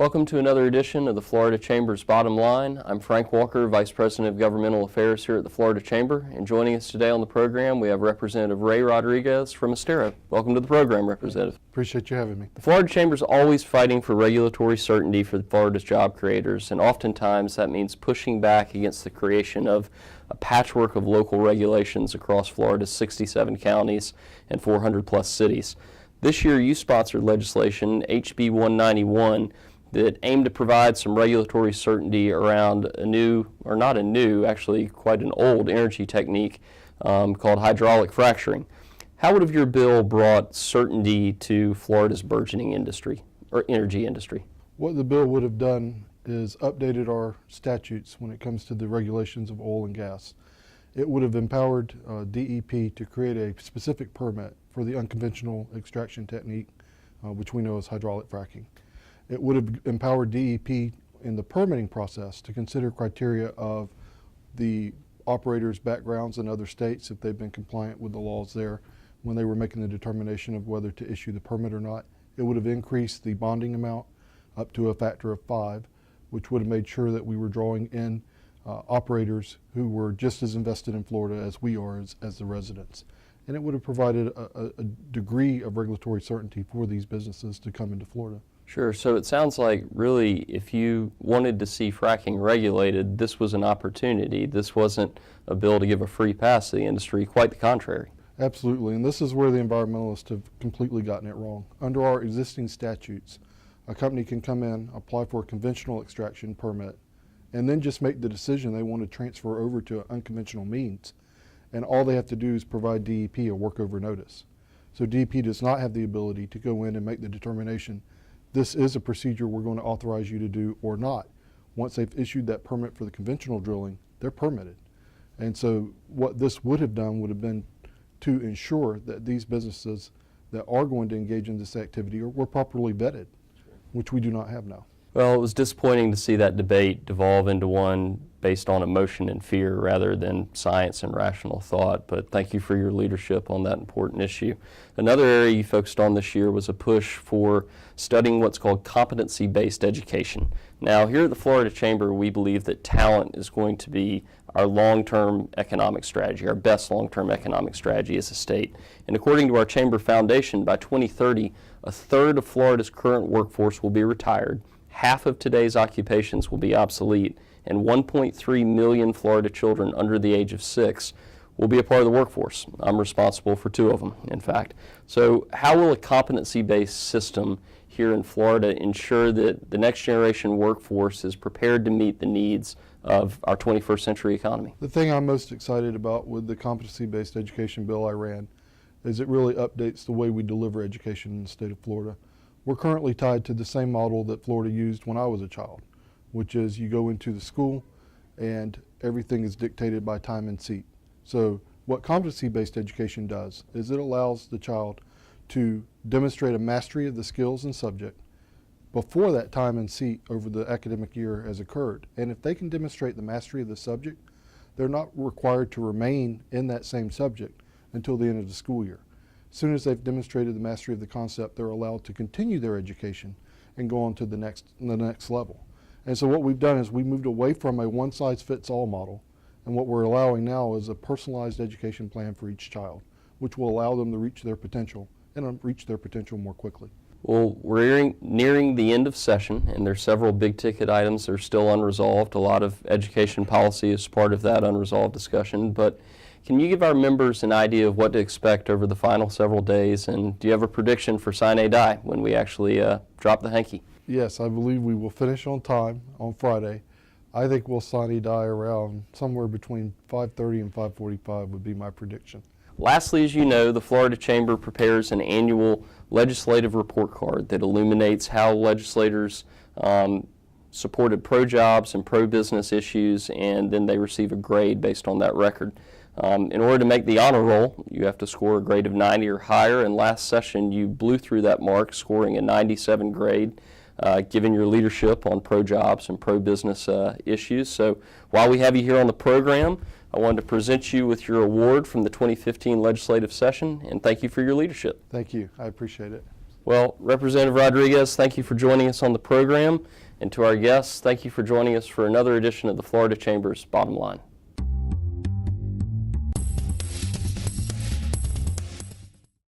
Welcome to another edition of the Florida Chamber's Bottom Line. I'm Frank Walker, Vice President of Governmental Affairs here at the Florida Chamber, and joining us today on the program we have Representative Ray Rodrigues from Estero. Welcome to the program, Representative. Appreciate you having me. The Florida Chamber is always fighting for regulatory certainty for Florida's job creators, and oftentimes that means pushing back against the creation of a patchwork of local regulations across Florida's 67 counties and 400 plus cities. This year you sponsored legislation, HB 191, that aimed to provide some regulatory certainty around actually quite an old energy technique called hydraulic fracturing. How would have your bill brought certainty to Florida's burgeoning industry, or energy industry? What the bill would have done is updated our statutes when it comes to the regulations of oil and gas. It would have empowered DEP to create a specific permit for the unconventional extraction technique, which we know as hydraulic fracking. It would have empowered DEP in the permitting process to consider criteria of the operators' backgrounds in other states if they've been compliant with the laws there when they were making the determination of whether to issue the permit or not. It would have increased the bonding amount up to a factor of 5, which would have made sure that we were drawing in operators who were just as invested in Florida as we are as the residents. And it would have provided a degree of regulatory certainty for these businesses to come into Florida. Sure. So it sounds like really if you wanted to see fracking regulated, this was an opportunity. This wasn't a bill to give a free pass to the industry, quite the contrary. Absolutely, and this is where the environmentalists have completely gotten it wrong. Under our existing statutes, a company can come in, apply for a conventional extraction permit, and then just make the decision they want to transfer over to unconventional means. And all they have to do is provide DEP a workover notice. So DEP does not have the ability to go in and make the determination this is a procedure we're going to authorize you to do or not. Once they've issued that permit for the conventional drilling, they're permitted. And so what this would have done would have been to ensure that these businesses that are going to engage in this activity were properly vetted, which we do not have now. Well, it was disappointing to see that debate devolve into one based on emotion and fear rather than science and rational thought, but thank you for your leadership on that important issue. Another area you focused on this year was a push for studying what's called competency-based education. Now, here at the Florida Chamber, we believe that talent is going to be our long-term economic strategy, our best long-term economic strategy as a state. And according to our Chamber Foundation, by 2030, a third of Florida's current workforce will be retired, half of today's occupations will be obsolete, and 1.3 million Florida children under the age of 6 will be a part of the workforce. I'm responsible for 2 of them, in fact. So how will a competency-based system here in Florida ensure that the next generation workforce is prepared to meet the needs of our 21st century economy? The thing I'm most excited about with the competency-based education bill I ran is it really updates the way we deliver education in the state of Florida. We're currently tied to the same model that Florida used when I was a child, which is you go into the school and everything is dictated by time and seat. So what competency-based education does is it allows the child to demonstrate a mastery of the skills and subject before that time and seat over the academic year has occurred. And if they can demonstrate the mastery of the subject, they're not required to remain in that same subject until the end of the school year. As soon as they've demonstrated the mastery of the concept, they're allowed to continue their education and go on to the next level. And so what we've done is we moved away from a one-size-fits-all model, and what we're allowing now is a personalized education plan for each child, which will allow them to reach their potential and reach their potential more quickly. Well, we're nearing the end of session, and there's several big-ticket items that are still unresolved. A lot of education policy is part of that unresolved discussion, but can you give our members an idea of what to expect over the final several days, and do you have a prediction for sine die when we actually drop the hanky? Yes, I believe we will finish on time on Friday. I think we'll sine die around somewhere between 5:30 and 5:45 would be my prediction. Lastly, as you know, the Florida Chamber prepares an annual legislative report card that illuminates how legislators supported pro-jobs and pro-business issues, and then they receive a grade based on that record. In order to make the honor roll, you have to score a grade of 90 or higher, and last session you blew through that mark, scoring a 97 grade, given your leadership on pro-jobs and pro-business issues. So while we have you here on the program, I wanted to present you with your award from the 2015 legislative session, and thank you for your leadership. Thank you. I appreciate it. Well, Representative Rodrigues, thank you for joining us on the program. And to our guests, thank you for joining us for another edition of the Florida Chamber's Bottom Line.